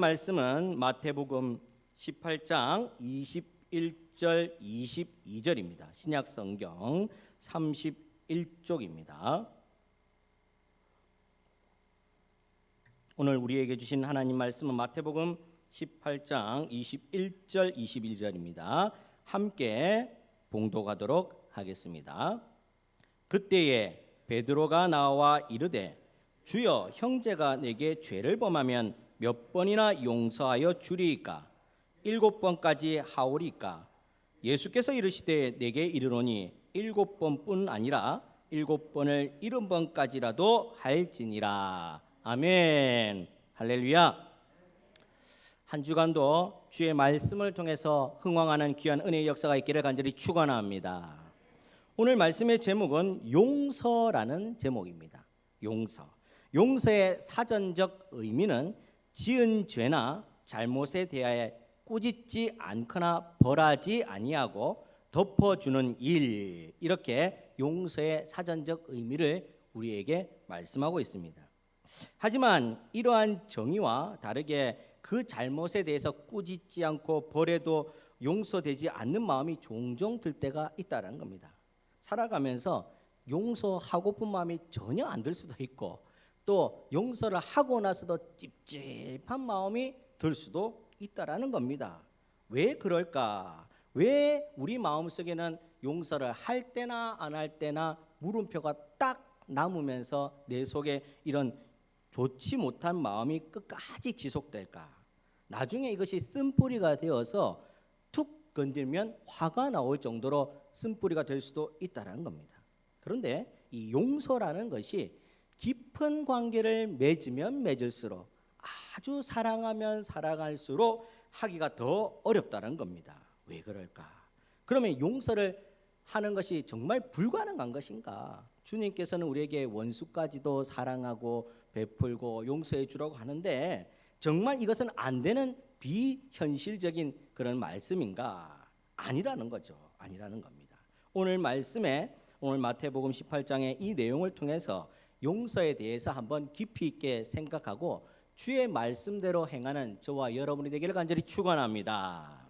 말씀은 마태복음 18장 21절 22절입니다. 신약 성경 31쪽입니다. 오늘 우리에게 주신 하나님 말씀은 마태복음 18장 21절 22절입니다. 함께 봉독하도록 하겠습니다. 그때에 베드로가 나와 이르되 주여, 형제가 내게 죄를 범하면 몇 번이나 용서하여 주리이까? 7번까지 하오리이까? 예수께서 이르시되 내게 이르노니 7번뿐 아니라 7번을 70번까지라도 할지니라. 아멘. 할렐루야. 한 주간도 주의 말씀을 통해서 흥왕하는 귀한 은혜의 역사가 있기를 간절히 축원합니다. 오늘 말씀의 제목은 용서라는 제목입니다. 용서의 사전적 의미는 지은 죄나 잘못에 대하여 꾸짖지 않거나 벌하지 아니하고 덮어주는 일, 이렇게 용서의 사전적 의미를 우리에게 말씀하고 있습니다. 하지만 이러한 정의와 다르게 그 잘못에 대해서 꾸짖지 않고 벌해도 용서되지 않는 마음이 종종 들 때가 있다는 겁니다. 살아가면서 용서하고픈 마음이 전혀 안 들 수도 있고, 또 용서를 하고 나서도 찝찝한 마음이 들 수도 있다라는 겁니다. 왜 그럴까? 왜 우리 마음속에는 용서를 할 때나 안 할 때나 물음표가 딱 남으면서 내 속에 이런 좋지 못한 마음이 끝까지 지속될까? 나중에 이것이 쓴뿌리가 되어서 툭 건들면 화가 나올 정도로 쓴뿌리가 될 수도 있다는 겁니다. 그런데 이 용서라는 것이 깊은 관계를 맺으면 맺을수록, 아주 사랑하면 사랑할수록 하기가 더 어렵다는 겁니다. 왜 그럴까? 그러면 용서를 하는 것이 정말 불가능한 것인가? 주님께서는 우리에게 원수까지도 사랑하고 베풀고 용서해 주라고 하는데, 정말 이것은 안 되는 비현실적인 그런 말씀인가? 아니라는 거죠. 아니라는 겁니다. 오늘 마태복음 18장의 이 내용을 통해서 용서에 대해서 한번 깊이 있게 생각하고 주의 말씀대로 행하는 저와 여러분이 되기를 간절히 축원합니다.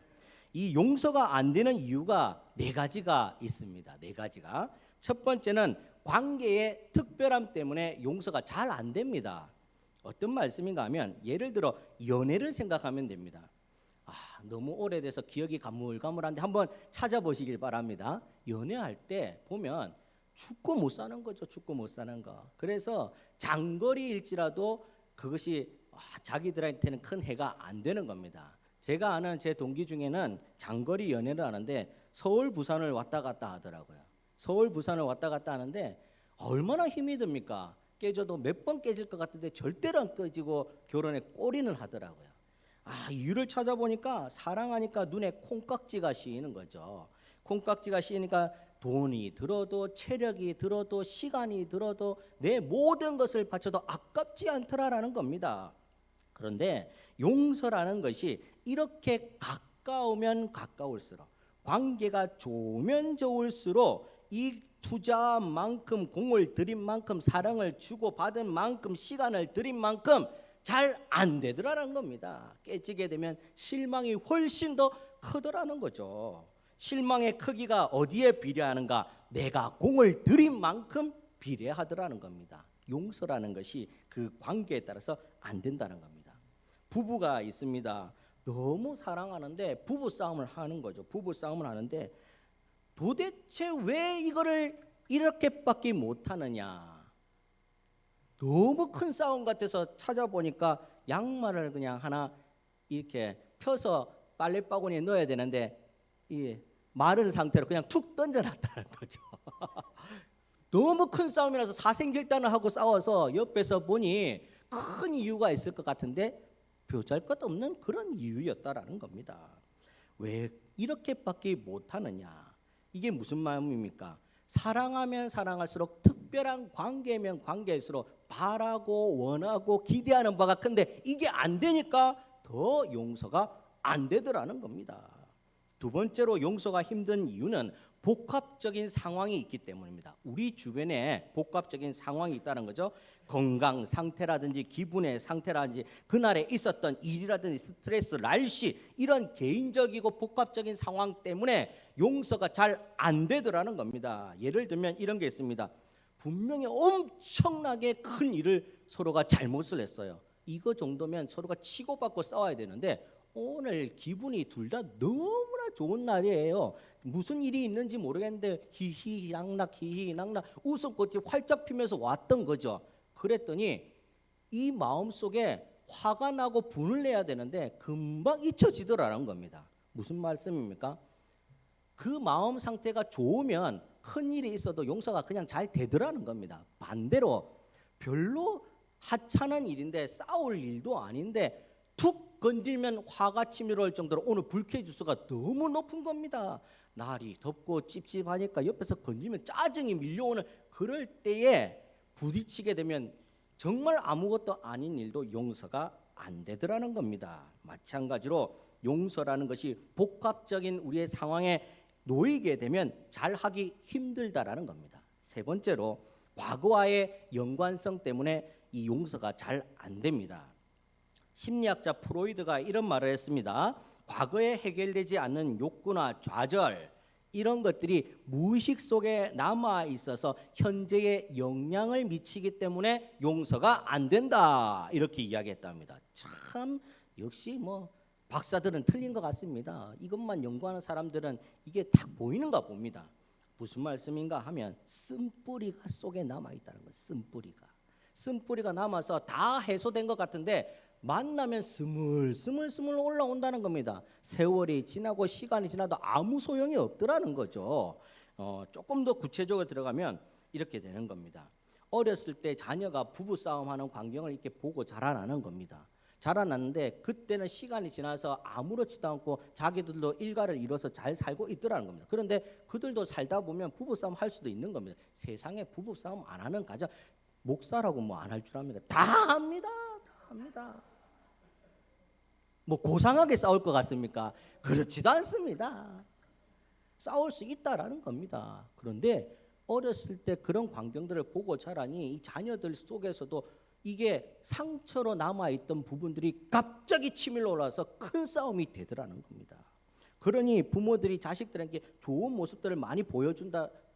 이 용서가 안 되는 이유가 네 가지가 있습니다. 네 가지가. 첫 번째는 관계의 특별함 때문에 용서가 잘 안 됩니다. 어떤 말씀인가 하면, 예를 들어 연애를 생각하면 됩니다. 너무 오래돼서 기억이 가물가물한데 한번 찾아보시길 바랍니다. 연애할 때 보면 죽고 못 사는 거죠. 죽고 못 사는 거. 그래서 장거리일지라도 그것이 자기들한테는 큰 해가 안 되는 겁니다. 제가 아는 제 동기 중에는 장거리 연애를 하는데 서울 부산을 왔다 갔다 하더라고요. 서울 부산을 왔다 갔다 하는데 얼마나 힘이 듭니까? 깨져도 몇 번 깨질 것 같은데 절대로 안 깨지고 결혼에 골인을 하더라고요. 이유를 찾아보니까 사랑하니까 눈에 콩깍지가 씌이는 거죠. 콩깍지가 씌이니까 돈이 들어도, 체력이 들어도, 시간이 들어도 내 모든 것을 바쳐도 아깝지 않더라라는 겁니다. 그런데 용서라는 것이 이렇게 가까우면 가까울수록, 관계가 좋으면 좋을수록 이 투자한 만큼, 공을 들인 만큼, 사랑을 주고 받은 만큼, 시간을 들인 만큼 잘 안 되더라는 겁니다. 깨지게 되면 실망이 훨씬 더 크더라는 거죠. 실망의 크기가 어디에 비례하는가? 내가 공을 들인 만큼 비례하더라는 겁니다. 용서라는 것이 그 관계에 따라서 안 된다는 겁니다. 부부가 있습니다. 너무 사랑하는데 부부싸움을 하는 거죠. 부부싸움을 하는데 도대체 왜 이거를 이렇게밖에 못하느냐? 너무 큰 싸움 같아서 찾아보니까 양말을 그냥 하나 이렇게 펴서 빨래바구니에 넣어야 되는데 이 마른 상태로 그냥 툭 던져놨다는 거죠. 너무 큰 싸움이라서 사생결단을 하고 싸워서 옆에서 보니 큰 이유가 있을 것 같은데 보잘것없는 그런 이유였다라는 겁니다. 왜 이렇게밖에 못하느냐? 이게 무슨 마음입니까? 사랑하면 사랑할수록, 특별한 관계면 관계일수록 바라고 원하고 기대하는 바가 큰데 이게 안 되니까 더 용서가 안 되더라는 겁니다. 두 번째로 용서가 힘든 이유는 복합적인 상황이 있기 때문입니다. 우리 주변에 복합적인 상황이 있다는 거죠. 건강 상태라든지 기분의 상태라든지 그날에 있었던 일이라든지 스트레스, 날씨 이런 개인적이고 복합적인 상황 때문에 용서가 잘 안 되더라는 겁니다. 예를 들면 이런 게 있습니다. 분명히 엄청나게 큰 일을 서로가 잘못을 했어요. 이거 정도면 서로가 치고받고 싸워야 되는데 오늘 기분이 둘 다 너무나 좋은 날이에요. 무슨 일이 있는지 모르겠는데 히히낙낙 히히낙낙 웃음꽃이 활짝 피면서 왔던 거죠. 그랬더니 이 마음속에 화가 나고 분을 내야 되는데 금방 잊혀지더라는 겁니다. 무슨 말씀입니까? 그 마음 상태가 좋으면 큰 일이 있어도 용서가 그냥 잘 되더라는 겁니다. 반대로 별로 하찮은 일인데 싸울 일도 아닌데 툭 건들면 화가 치밀어올 정도로 오늘 불쾌 지수가 너무 높은 겁니다. 날이 덥고 찝찝하니까 옆에서 건들면 짜증이 밀려오는 그럴 때에 부딪히게 되면 정말 아무것도 아닌 일도 용서가 안 되더라는 겁니다. 마찬가지로 용서라는 것이 복합적인 우리의 상황에 놓이게 되면 잘하기 힘들다라는 겁니다. 세 번째로 과거와의 연관성 때문에 이 용서가 잘 안 됩니다. 심리학자 프로이드가 이런 말을 했습니다. 과거에 해결되지 않는 욕구나 좌절 이런 것들이 무의식 속에 남아 있어서 현재에 영향을 미치기 때문에 용서가 안 된다 이렇게 이야기했답니다. 참 역시 뭐 박사들은 틀린 것 같습니다. 이것만 연구하는 사람들은 이게 딱 보이는가 봅니다. 무슨 말씀인가 하면 쓴뿌리가 속에 남아 있다는 거예요. 쓴뿌리가 남아서 다 해소된 것 같은데 만나면 스물스물 올라온다는 겁니다. 세월이 지나고 시간이 지나도 아무 소용이 없더라는 거죠. 조금 더 구체적으로 들어가면 이렇게 되는 겁니다. 어렸을 때 자녀가 부부싸움하는 광경을 이렇게 보고 자라나는 겁니다. 자라났는데 그때는 시간이 지나서 아무렇지도 않고 자기들도 일가를 이뤄서 잘 살고 있더라는 겁니다. 그런데 그들도 살다 보면 부부싸움 할 수도 있는 겁니다. 세상에 부부싸움 안 하는 가정 목사라고 뭐 안 할 줄 압니다. 다 합니다. 뭐 고상하게 싸울 것 같습니까? 그렇지도 않습니다. 싸울 수 있다라는 겁니다. 그런데 어렸을 때 그런 광경들을 보고 자라니 이 자녀들 속에서도 이게 상처로 남아있던 부분들이 갑자기 치밀러 올라와서 큰 싸움이 되더라는 겁니다. 그러니 부모들이 자식들에게 좋은 모습들을 많이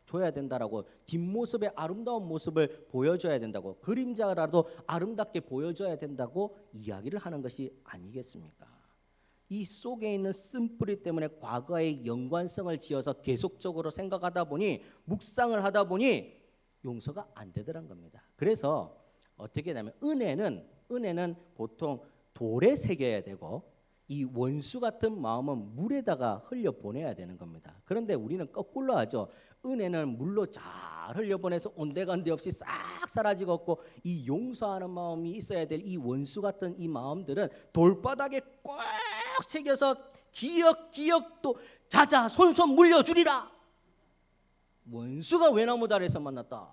줘야 된다라고 뒷모습의 아름다운 모습을 보여줘야 된다고 그림자라도 아름답게 보여줘야 된다고 이야기를 하는 것이 아니겠습니까? 이 속에 있는 쓴뿌리 때문에 과거의 연관성을 지어서 계속적으로 생각하다 보니 묵상을 하다 보니 용서가 안 되더란 겁니다. 그래서 어떻게 되냐면 은혜는 보통 돌에 새겨야 되고 이 원수 같은 마음은 물에다가 흘려보내야 되는 겁니다. 그런데 우리는 거꾸로 하죠. 은혜는 물로 잘 흘려보내서 온데간데 없이 싹 사라지고 없고 이 용서하는 마음이 있어야 될 이 원수 같은 이 마음들은 돌바닥에 꽉 새겨서 기억 또 자자 손손 물려주리라. 원수가 외나무 다리에서 만났다.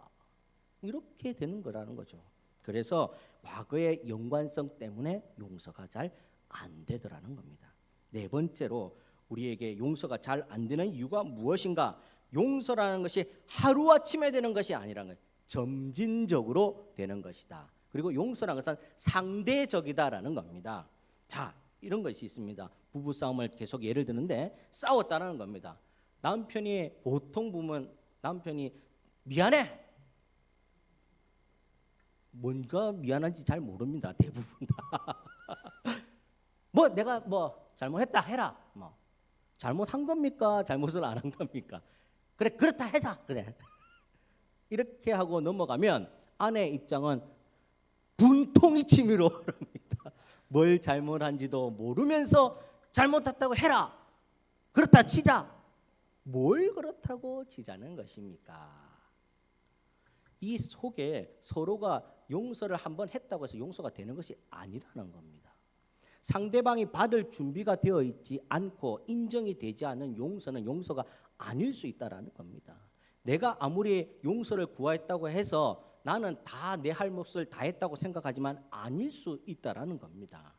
이렇게 되는 거라는 거죠. 그래서 과거의 연관성 때문에 용서가 잘 안 되더라는 겁니다. 네 번째로 우리에게 용서가 잘 안 되는 이유가 무엇인가? 용서라는 것이 하루아침에 되는 것이 아니라는 거예요. 점진적으로 되는 것이다. 그리고 용서라는 것은 상대적이다라는 겁니다. 자, 이런 것이 있습니다. 부부싸움을 계속 예를 드는데 싸웠다는 겁니다. 보통 보면 남편이 미안해. 뭔가 미안한지 잘 모릅니다. 대부분 다. 뭐 내가 뭐 잘못했다 해라. 뭐 잘못한 겁니까? 잘못을 안 한 겁니까? 그래 그렇다 해자. 그래. 이렇게 하고 넘어가면 아내 입장은 분통이 치밀어 오릅니다. 뭘 잘못한지도 모르면서 잘못했다고 해라. 그렇다 치자. 뭘 그렇다고 치자는 것입니까? 이 속에 서로가 용서를 한번 했다고 해서 용서가 되는 것이 아니라는 겁니다. 상대방이 받을 준비가 되어 있지 않고 인정이 되지 않는 용서는 용서가 아닐 수 있다라는 겁니다. 내가 아무리 용서를 구했다고 해서 나는 다 내 할 몫을 다 했다고 생각하지만 아닐 수 있다라는 겁니다.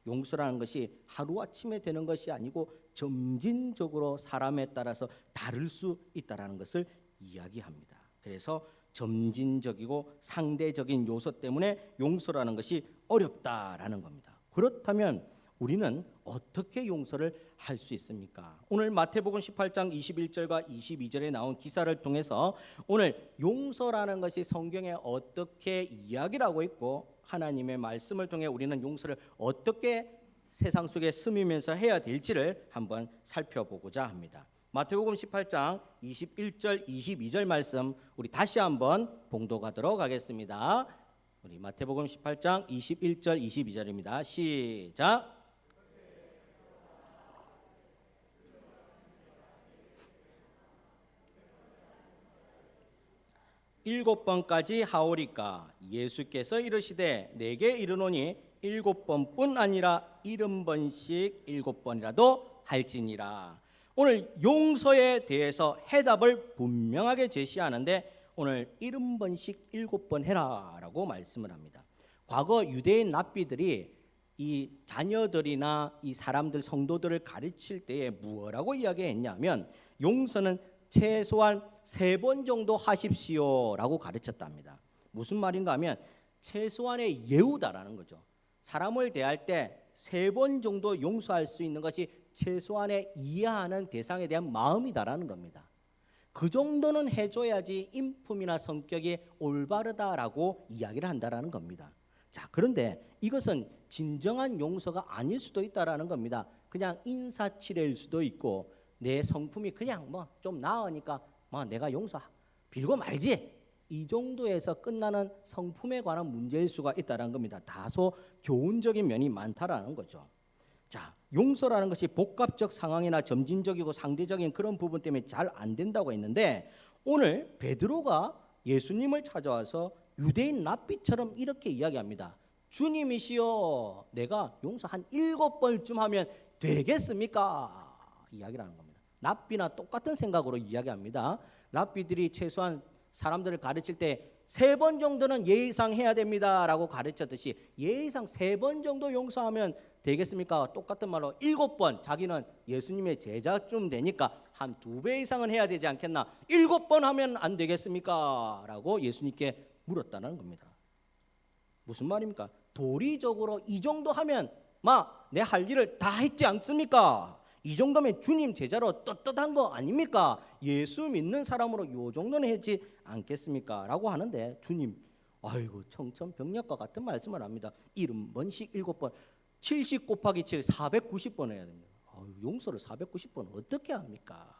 용서라는 것이 하루아침에 되는 것이 아니고 점진적으로 사람에 따라서 다를 수 있다라는 것을 이야기합니다. 그래서 점진적이고 상대적인 요소 때문에 용서라는 것이 어렵다라는 겁니다. 그렇다면 우리는 어떻게 용서를 할 수 있습니까? 오늘 마태복음 18장 21절과 22절에 나온 기사를 통해서 오늘 용서라는 것이 성경에 어떻게 이야기를 하고 있고 하나님의 말씀을 통해 우리는 용서를 어떻게 세상 속에 스미면서 해야 될지를 한번 살펴보고자 합니다. 마태복음 18장 21절 22절 말씀 우리 다시 한번 봉독하도록 하겠습니다. 우리 마태복음 18장 21절 22절입니다. 시작. 일곱 번까지 하오리까 예수께서 이르시되 내게 이르노니 일곱 번뿐 아니라 70번씩 일곱 번이라도 할지니라. 오늘 용서에 대해서 해답을 분명하게 제시하는데 오늘 70번씩 일곱 번 해라라고 말씀을 합니다. 과거 유대인 랍비들이 이 자녀들이나 이 사람들 성도들을 가르칠 때에 무엇라고 이야기했냐면 용서는 최소한 3번 정도 하십시오라고 가르쳤답니다. 무슨 말인가 하면 최소한의 예우다라는 거죠. 사람을 대할 때 3번 정도 용서할 수 있는 것이 최소한의 이해하는 대상에 대한 마음이다라는 겁니다. 그 정도는 해줘야지 인품이나 성격이 올바르다라고 이야기를 한다라는 겁니다. 자, 그런데 이것은 진정한 용서가 아닐 수도 있다라는 겁니다. 그냥 인사치레일 수도 있고 내 성품이 그냥 뭐 좀 나으니까 뭐 내가 용서 빌고 말지 이 정도에서 끝나는 성품에 관한 문제일 수가 있다는 겁니다. 다소 교훈적인 면이 많다라는 거죠. 자, 용서라는 것이 복합적 상황이나 점진적이고 상대적인 그런 부분 때문에 잘 안 된다고 했는데 오늘 베드로가 예수님을 찾아와서 유대인 랍비처럼 이렇게 이야기합니다. 주님이시여 내가 용서 한 7번쯤 하면 되겠습니까? 이야기를 하는 겁니다. 랍비나 똑같은 생각으로 이야기합니다. 랍비들이 최소한 사람들을 가르칠 때 3번 정도는 예의상 해야 됩니다라고 가르쳤듯이 예의상 3번 정도 용서하면 되겠습니까? 똑같은 말로 7번 자기는 예수님의 제자쯤 되니까 한 2배 이상은 해야 되지 않겠나? 7번 하면 안 되겠습니까? 라고 예수님께 물었다는 겁니다. 무슨 말입니까? 도리적으로 이 정도 하면 내 할 일을 다 했지 않습니까? 이 정도면 주님 제자로 떳떳한 거 아닙니까? 예수 믿는 사람으로 요 정도는 했지 않겠습니까? 라고 하는데 주님 아이고 청천벽력과 같은 말씀을 합니다. 70번씩 7번 70 곱하기 7 490번 해야 됩니다. 용서를 490번 어떻게 합니까?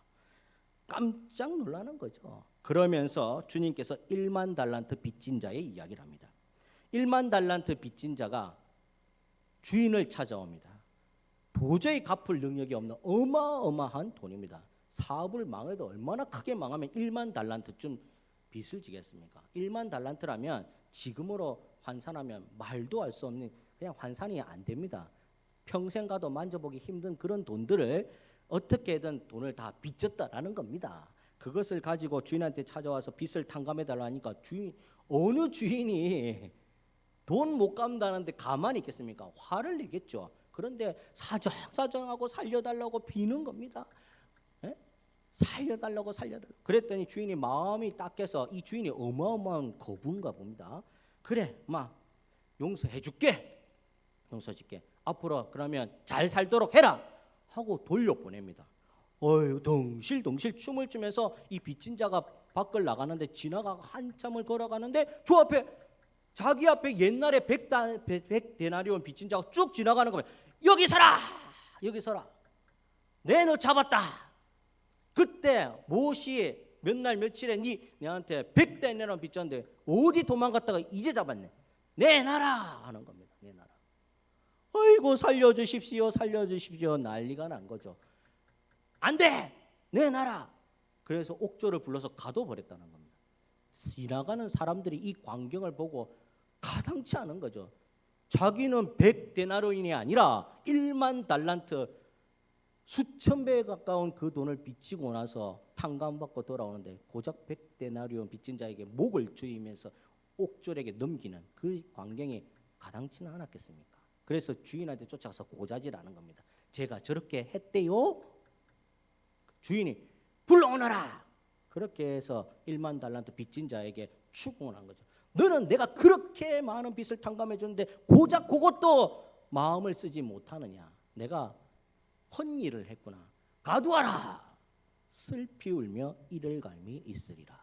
깜짝 놀라는 거죠. 그러면서 주님께서 1만 달란트 빚진 자의 이야기를 합니다. 1만 달란트 빚진 자가 주인을 찾아옵니다. 도저히 갚을 능력이 없는 어마어마한 돈입니다. 사업을 망해도 얼마나 크게 망하면 1만 달란트쯤 빚을 지겠습니까? 1만 달란트라면 지금으로 환산하면 말도 할 수 없는 그냥 환산이 안 됩니다. 평생 가도 만져보기 힘든 그런 돈들을 어떻게든 돈을 다 빚졌다라는 겁니다. 그것을 가지고 주인한테 찾아와서 빚을 탕감해달라 하니까 어느 주인이 돈 못 갚는다는데 가만히 있겠습니까? 화를 내겠죠. 그런데 사정하고 살려달라고 비는 겁니다. 살려달라고. 그랬더니 주인이 마음이 딱해서 이 주인이 어마어마한 거부인가 봅니다. 그래, 용서해줄게. 용서해줄게. 앞으로 그러면 잘 살도록 해라 하고 돌려보냅니다. 덩실덩실 춤을 추면서 이 빚진 자가 밖을 나가는데 지나가고 한참을 걸어가는데 자기 앞에 옛날에 100데나리온 빚진 자가 쭉 지나가는 거예요. 여기 서라. 내 너 잡았다. 그때 못이 몇 날 며칠에 내한테 100데나리온 빚졌는데 어디 도망갔다가 이제 잡았네. 내놔라 하는 겁니다. 내놔라. 아이고 살려주십시오 난리가 난 거죠. 안 돼. 내놔라. 그래서 옥조를 불러서 가둬버렸다는 겁니다. 지나가는 사람들이 이 광경을 보고 가당치 않은 거죠. 자기는 100데나리온이 아니라 1만 달란트 수천 배에 가까운 그 돈을 빚지고 나서 탕감받고 돌아오는데 고작 100데나리온 빚진 자에게 목을 조이면서 옥졸에게 넘기는 그 광경이 가당치는 않았겠습니까? 그래서 주인한테 쫓아가서 고자질하는 겁니다. 제가 저렇게 했대요. 주인이 불러오너라. 그렇게 해서 1만 달란트 빚진 자에게 추궁을 한 거죠. 너는 내가 그렇게 많은 빚을 탕감해 줬는데 고작 그것도 마음을 쓰지 못하느냐. 내가 헛일을 했구나. 가두어라. 슬피 울며 이를 갈미 있으리라.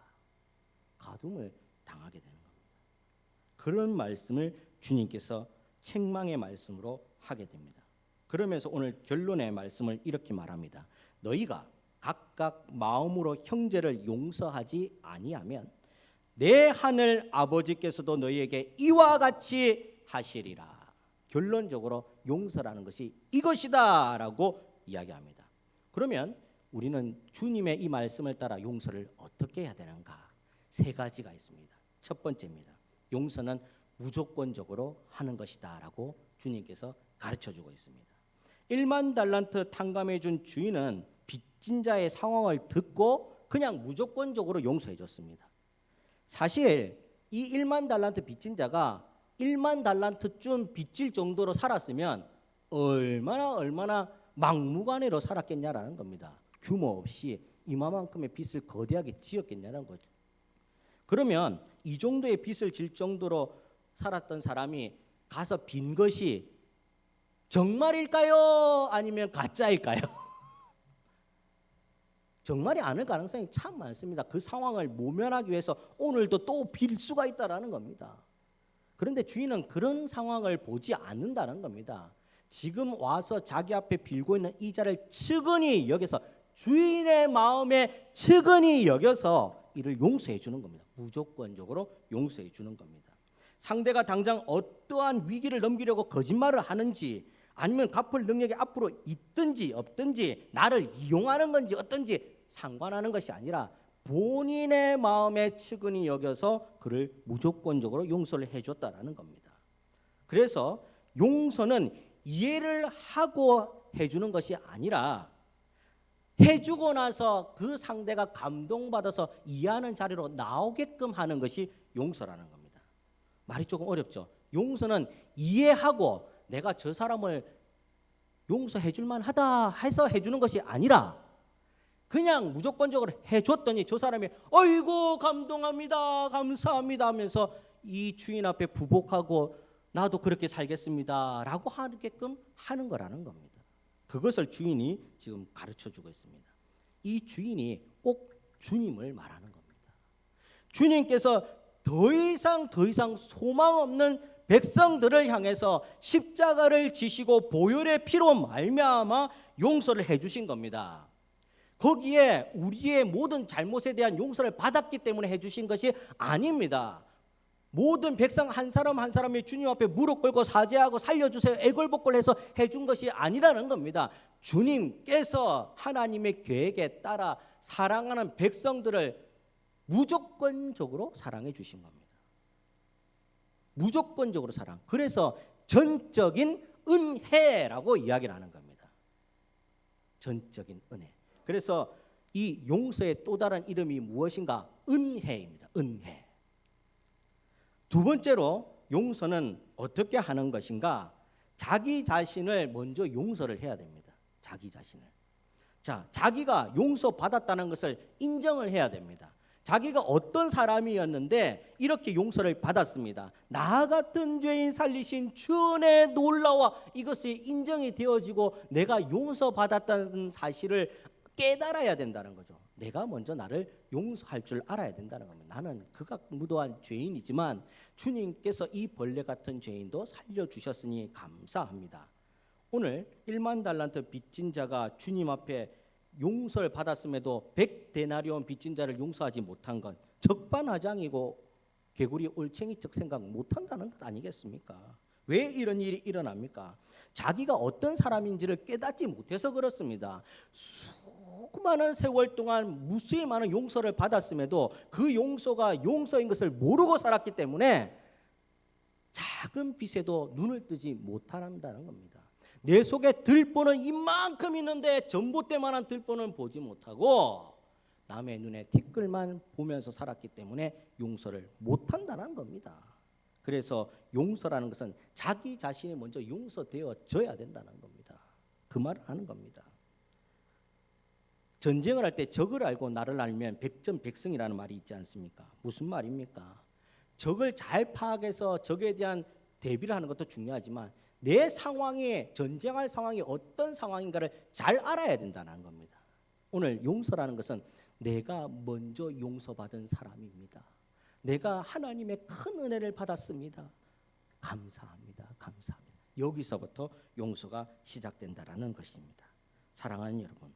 가둠을 당하게 되는 겁니다. 그런 말씀을 주님께서 책망의 말씀으로 하게 됩니다. 그러면서 오늘 결론의 말씀을 이렇게 말합니다. 너희가 각각 마음으로 형제를 용서하지 아니하면 내 하늘 아버지께서도 너희에게 이와 같이 하시리라. 결론적으로 용서라는 것이 이것이다 라고 이야기합니다. 그러면 우리는 주님의 이 말씀을 따라 용서를 어떻게 해야 되는가? 3가지가 있습니다. 첫 번째입니다. 용서는 무조건적으로 하는 것이다 라고 주님께서 가르쳐주고 있습니다. 1만 달란트 탕감해 준 주인은 빚진 자의 상황을 듣고 그냥 무조건적으로 용서해 줬습니다. 사실 이 1만 달란트 빚진 자가 1만 달란트쯤 빚질 정도로 살았으면 얼마나 막무가내로 살았겠냐라는 겁니다. 규모 없이 이만큼의 빚을 거대하게 지었겠냐는 거죠. 그러면 이 정도의 빚을 질 정도로 살았던 사람이 가서 빈 것이 정말일까요? 아니면 가짜일까요? 정말이 아닐 가능성이 참 많습니다. 그 상황을 모면하기 위해서 오늘도 또 빌 수가 있다라는 겁니다. 그런데 주인은 그런 상황을 보지 않는다는 겁니다. 지금 와서 자기 앞에 빌고 있는 이 자를 측은히 여겨서 주인의 마음에 측은히 여겨서 이를 용서해 주는 겁니다. 무조건적으로 용서해 주는 겁니다. 상대가 당장 어떠한 위기를 넘기려고 거짓말을 하는지 아니면 갚을 능력이 앞으로 있든지 없든지 나를 이용하는 건지 어떤지 상관하는 것이 아니라 본인의 마음에 측은히 여겨서 그를 무조건적으로 용서를 해줬다라는 겁니다. 그래서 용서는 이해를 하고 해주는 것이 아니라 해주고 나서 그 상대가 감동받아서 이해하는 자리로 나오게끔 하는 것이 용서라는 겁니다. 말이 조금 어렵죠. 용서는 이해하고 내가 저 사람을 용서해 줄 만하다 해서 해주는 것이 아니라 그냥 무조건적으로 해줬더니 저 사람이 어이구 감동합니다 감사합니다 하면서 이 주인 앞에 부복하고 나도 그렇게 살겠습니다 라고 하게끔 하는 거라는 겁니다. 그것을 주인이 지금 가르쳐주고 있습니다. 이 주인이 꼭 주님을 말하는 겁니다. 주님께서 더 이상 소망 없는 백성들을 향해서 십자가를 지시고 보혈의 피로 말미암아 용서를 해주신 겁니다. 거기에 우리의 모든 잘못에 대한 용서를 받았기 때문에 해주신 것이 아닙니다. 모든 백성 한 사람 한 사람이 주님 앞에 무릎 꿇고 사죄하고 살려주세요 애걸복걸해서 해준 것이 아니라는 겁니다. 주님께서 하나님의 계획에 따라 사랑하는 백성들을 무조건적으로 사랑해 주신 겁니다. 무조건적으로 사랑. 그래서 전적인 은혜라고 이야기를 하는 겁니다. 전적인 은혜. 그래서 이 용서의 또 다른 이름이 무엇인가? 은혜입니다. 은혜. 두 번째로 용서는 어떻게 하는 것인가? 자기 자신을 먼저 용서를 해야 됩니다. 자기 자신을. 자, 자기가 용서받았다는 것을 인정을 해야 됩니다. 자기가 어떤 사람이었는데 이렇게 용서를 받았습니다. 나 같은 죄인 살리신 주의 놀라와 이것이 인정이 되어지고 내가 용서받았다는 사실을 깨달아야 된다는 거죠. 내가 먼저 나를 용서할 줄 알아야 된다는 겁니다. 나는 극악무도한 죄인이지만 주님께서 이 벌레 같은 죄인도 살려주셨으니 감사합니다. 오늘 1만 달란트 빚진 자가 주님 앞에 용서를 받았음에도 100데나리온 빚진 자를 용서하지 못한 건 적반하장이고 개구리 올챙이적 생각 못한다는 것 아니겠습니까? 왜 이런 일이 일어납니까? 자기가 어떤 사람인지를 깨닫지 못해서 그렇습니다. 수많은 세월 동안 무수히 많은 용서를 받았음에도 그 용서가 용서인 것을 모르고 살았기 때문에 작은 빚에도 눈을 뜨지 못한다는 겁니다. 내 속에 들보는 이만큼 있는데 전봇대만한 들보는 보지 못하고 남의 눈에 티끌만 보면서 살았기 때문에 용서를 못한다는 겁니다. 그래서 용서라는 것은 자기 자신이 먼저 용서되어져야 된다는 겁니다. 그 말을 하는 겁니다. 전쟁을 할 때 적을 알고 나를 알면 백전백승이라는 말이 있지 않습니까? 무슨 말입니까? 적을 잘 파악해서 적에 대한 대비를 하는 것도 중요하지만 내 상황이 전쟁할 상황이 어떤 상황인가를 잘 알아야 된다는 겁니다. 오늘 용서라는 것은 내가 먼저 용서받은 사람입니다. 내가 하나님의 큰 은혜를 받았습니다. 감사합니다. 감사합니다. 여기서부터 용서가 시작된다라는 것입니다. 사랑하는 여러분,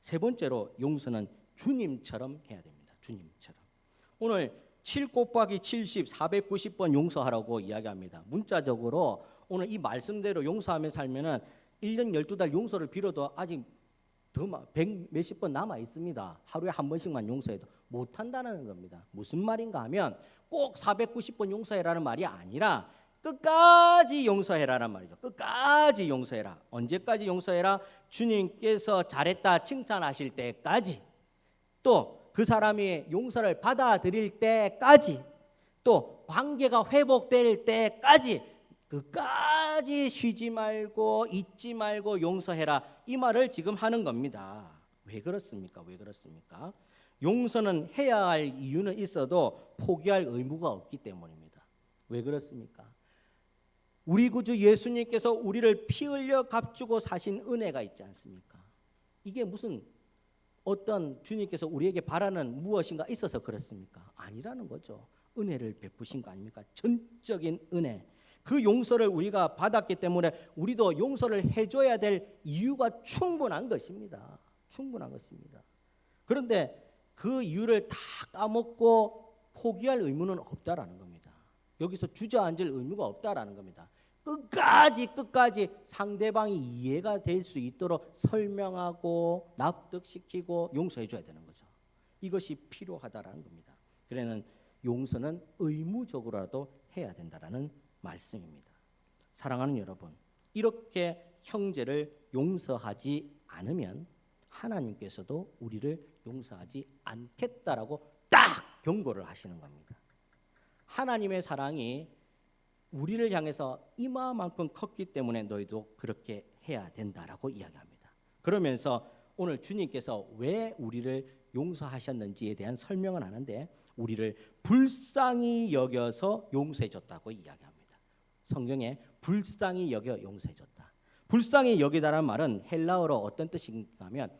세 번째로 용서는 주님처럼 해야 됩니다. 주님처럼. 오늘 7 곱하기 70, 490번 용서하라고 이야기합니다. 문자적으로 오늘 이 말씀대로 용서하며 살면은 1년 12달 용서를 빌어도 아직 더 100 몇십 번 남아 있습니다. 하루에 한 번씩만 용서해도 못 한다는 겁니다. 무슨 말인가 하면 꼭 490번 용서해라는 말이 아니라 끝까지 용서해라는 말이죠. 끝까지 용서해라. 언제까지 용서해라? 주님께서 잘했다 칭찬하실 때까지, 또 그 사람이 용서를 받아들일 때까지, 또 관계가 회복될 때까지 끝까지 쉬지 말고 잊지 말고 용서해라. 이 말을 지금 하는 겁니다. 왜 그렇습니까? 왜 그렇습니까? 용서는 해야 할 이유는 있어도 포기할 의무가 없기 때문입니다. 왜 그렇습니까? 우리 구주 예수님께서 우리를 피 흘려 값주고 사신 은혜가 있지 않습니까? 이게 무슨 어떤 주님께서 우리에게 바라는 무엇인가 있어서 그렇습니까? 아니라는 거죠. 은혜를 베푸신 거 아닙니까? 전적인 은혜. 그 용서를 우리가 받았기 때문에 우리도 용서를 해줘야 될 이유가 충분한 것입니다. 충분한 것입니다. 그런데 그 이유를 다 까먹고 포기할 의무는 없다라는 겁니다. 여기서 주저앉을 의무가 없다라는 겁니다. 끝까지 상대방이 이해가 될 수 있도록 설명하고 납득시키고 용서해 줘야 되는 거죠. 이것이 필요하다라는 겁니다. 그래는 용서는 의무적으로라도 해야 된다라는 말씀입니다. 사랑하는 여러분, 이렇게 형제를 용서하지 않으면 하나님께서도 우리를 용서하지 않겠다라고 딱 경고를 하시는 겁니다. 하나님의 사랑이 우리를 향해서 이마만큼 컸기 때문에 너희도 그렇게 해야 된다라고 이야기합니다. 그러면서 오늘 주님께서 왜 우리를 용서하셨는지에 대한 설명을 하는데 우리를 불쌍히 여겨서 용서해 줬다고 이야기합니다. 성경에 불쌍히 여겨 용서해 줬다. 불쌍히 여기다라는 말은 헬라어로 어떤 뜻인가 하면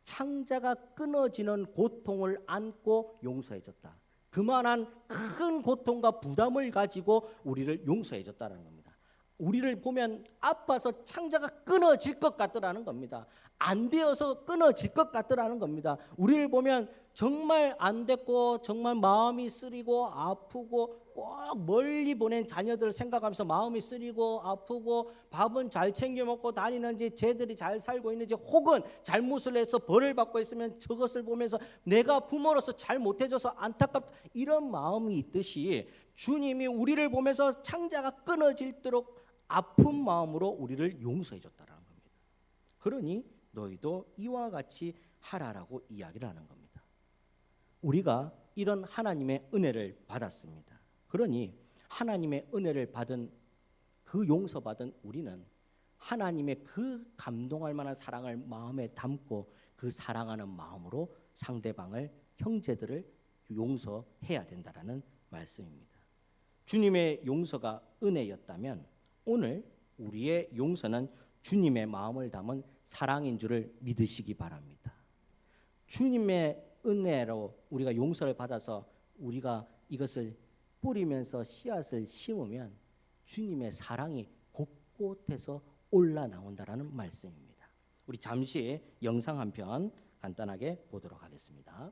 창자가 끊어지는 고통을 안고 용서해 줬다. 그만한 큰 고통과 부담을 가지고 우리를 용서해 줬다는 겁니다. 우리를 보면 아파서 창자가 끊어질 것 같더라는 겁니다. 안 되어서 끊어질 것 같더라는 겁니다. 우리를 보면 정말 안 됐고 정말 마음이 쓰리고 아프고 꼭 멀리 보낸 자녀들을 생각하면서 마음이 쓰리고 아프고 밥은 잘 챙겨 먹고 다니는지 쟤들이 잘 살고 있는지 혹은 잘못을 해서 벌을 받고 있으면 저것을 보면서 내가 부모로서 잘못해줘서 안타깝다 이런 마음이 있듯이 주님이 우리를 보면서 창자가 끊어질도록 아픈 마음으로 우리를 용서해 줬다는 겁니다. 그러니 너희도 이와 같이 하라라고 이야기를 하는 겁니다. 우리가 이런 하나님의 은혜를 받았습니다. 그러니 하나님의 은혜를 받은 그 용서받은 우리는 하나님의 그 감동할 만한 사랑을 마음에 담고 그 사랑하는 마음으로 상대방을 형제들을 용서해야 된다라는 말씀입니다. 주님의 용서가 은혜였다면 오늘 우리의 용서는 주님의 마음을 담은 사랑인 줄을 믿으시기 바랍니다. 주님의 은혜로 우리가 용서를 받아서 우리가 이것을 뿌리면서 씨앗을 심으면 주님의 사랑이 곳곳에서 올라 나온다라는 말씀입니다. 우리 잠시 영상 한 편 간단하게 보도록 하겠습니다.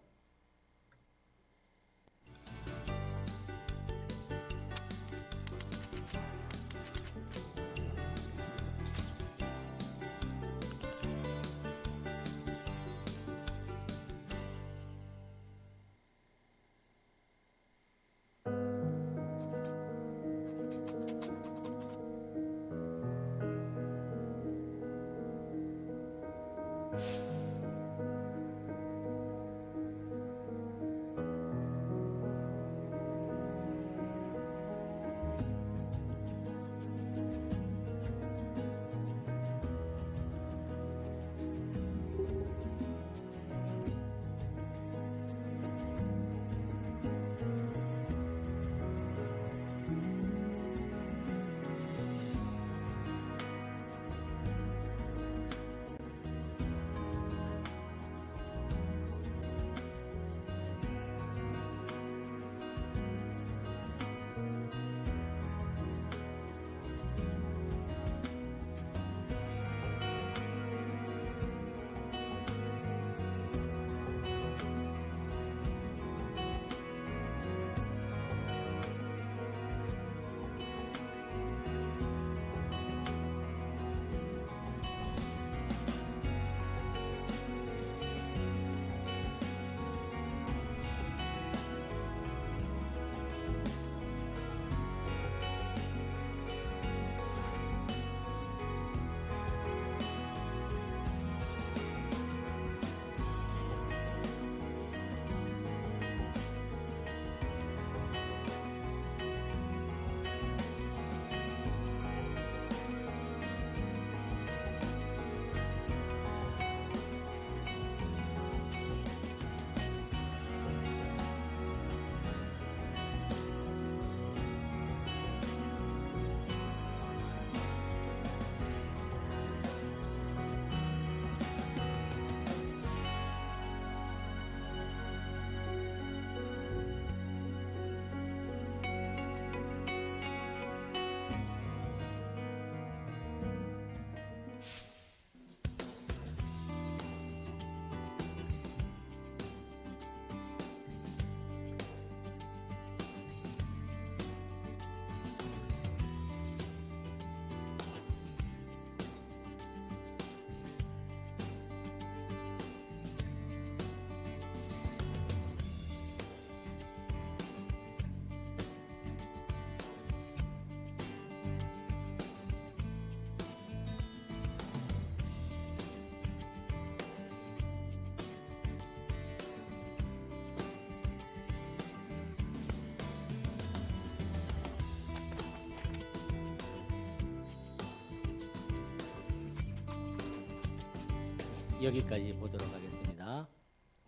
여기까지 보도록 하겠습니다.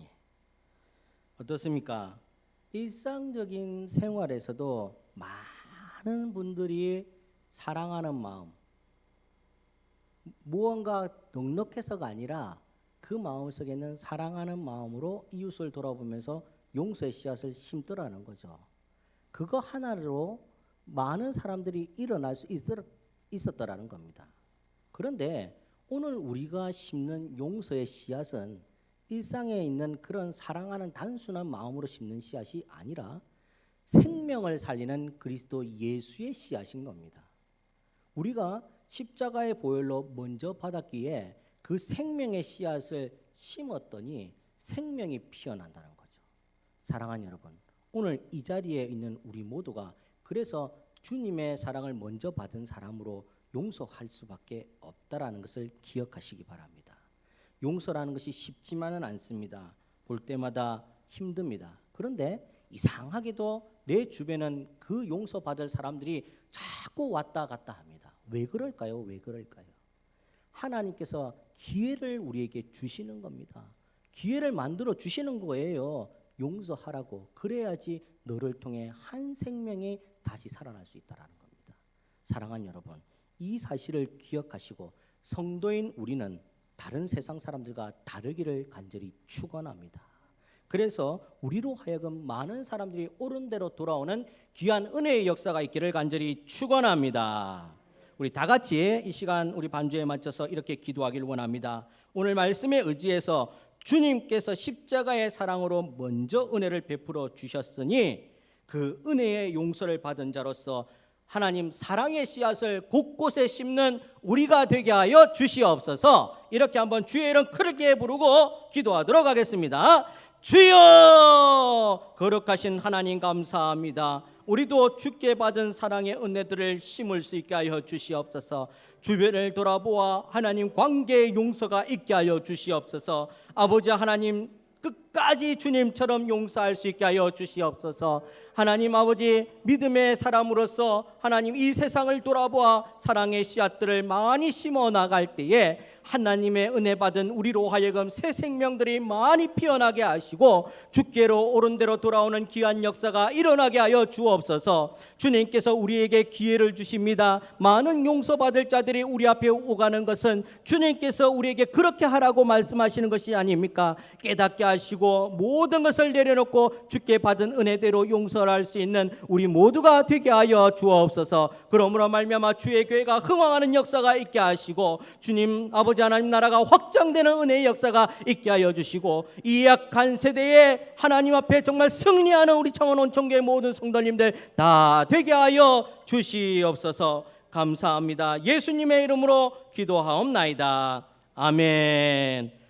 예. 어떻습니까? 일상적인 생활에서도 많은 분들이 사랑하는 마음, 무언가 넉넉해서가 아니라 그 마음 속에는 사랑하는 마음으로 이웃을 돌아보면서 용서의 씨앗을 심더라는 거죠. 그거 하나로 많은 사람들이 일어날 수 있었더라는 겁니다. 그런데 오늘 우리가 심는 용서의 씨앗은 일상에 있는 그런 사랑하는 단순한 마음으로 심는 씨앗이 아니라 생명을 살리는 그리스도 예수의 씨앗인 겁니다. 우리가 십자가의 보혈로 먼저 받았기에 그 생명의 씨앗을 심었더니 생명이 피어난다는 거죠. 사랑하는 여러분, 오늘 이 자리에 있는 우리 모두가 그래서 주님의 사랑을 먼저 받은 사람으로 용서할 수밖에 없다라는 것을 기억하시기 바랍니다. 용서라는 것이 쉽지만은 않습니다. 볼 때마다 힘듭니다. 그런데 이상하게도 내 주변은 그 용서받을 사람들이 자꾸 왔다 갔다 합니다. 왜 그럴까요? 왜 그럴까요? 하나님께서 기회를 우리에게 주시는 겁니다. 기회를 만들어 주시는 거예요. 용서하라고. 그래야지 너를 통해 한 생명이 다시 살아날 수 있다라는 겁니다. 사랑하는 여러분, 이 사실을 기억하시고 성도인 우리는 다른 세상 사람들과 다르기를 간절히 축원합니다. 그래서 우리로 하여금 많은 사람들이 옳은 대로 돌아오는 귀한 은혜의 역사가 있기를 간절히 축원합니다. 우리 다 같이 이 시간 우리 반주에 맞춰서 이렇게 기도하길 원합니다. 오늘 말씀에 의지해서 주님께서 십자가의 사랑으로 먼저 은혜를 베풀어 주셨으니 그 은혜의 용서를 받은 자로서 하나님 사랑의 씨앗을 곳곳에 심는 우리가 되게 하여 주시옵소서. 이렇게 한번 주의 이름 크게 부르고 기도하도록 하겠습니다. 주여, 거룩하신 하나님 감사합니다. 우리도 주께 받은 사랑의 은혜들을 심을 수 있게 하여 주시옵소서. 주변을 돌아보아 하나님 관계의 용서가 있게 하여 주시옵소서. 아버지 하나님, 끝까지 주님처럼 용서할 수 있게 하여 주시옵소서. 하나님 아버지, 믿음의 사람으로서 하나님 이 세상을 돌아보아 사랑의 씨앗들을 많이 심어 나갈 때에 하나님의 은혜 받은 우리로 하여금 새 생명들이 많이 피어나게 하시고 주께로 옳은 대로 돌아오는 귀한 역사가 일어나게 하여 주옵소서. 주님께서 우리에게 기회를 주십니다. 많은 용서받을 자들이 우리 앞에 오가는 것은 주님께서 우리에게 그렇게 하라고 말씀하시는 것이 아닙니까? 깨닫게 하시고 모든 것을 내려놓고 주께 받은 은혜대로 용서할 수 있는 우리 모두가 되게 하여 주옵소서. 그러므로 말미암아 주의 교회가 흥왕하는 역사가 있게 하시고 주님 아버지 하나님 나라가 확장되는 은혜의 역사가 있게 하여 주시고 이 약한 세대에 하나님 앞에 정말 승리하는 우리 창원 온천교회 모든 성도님들 다 되게 하여 주시옵소서. 감사합니다. 예수님의 이름으로 기도하옵나이다. 아멘.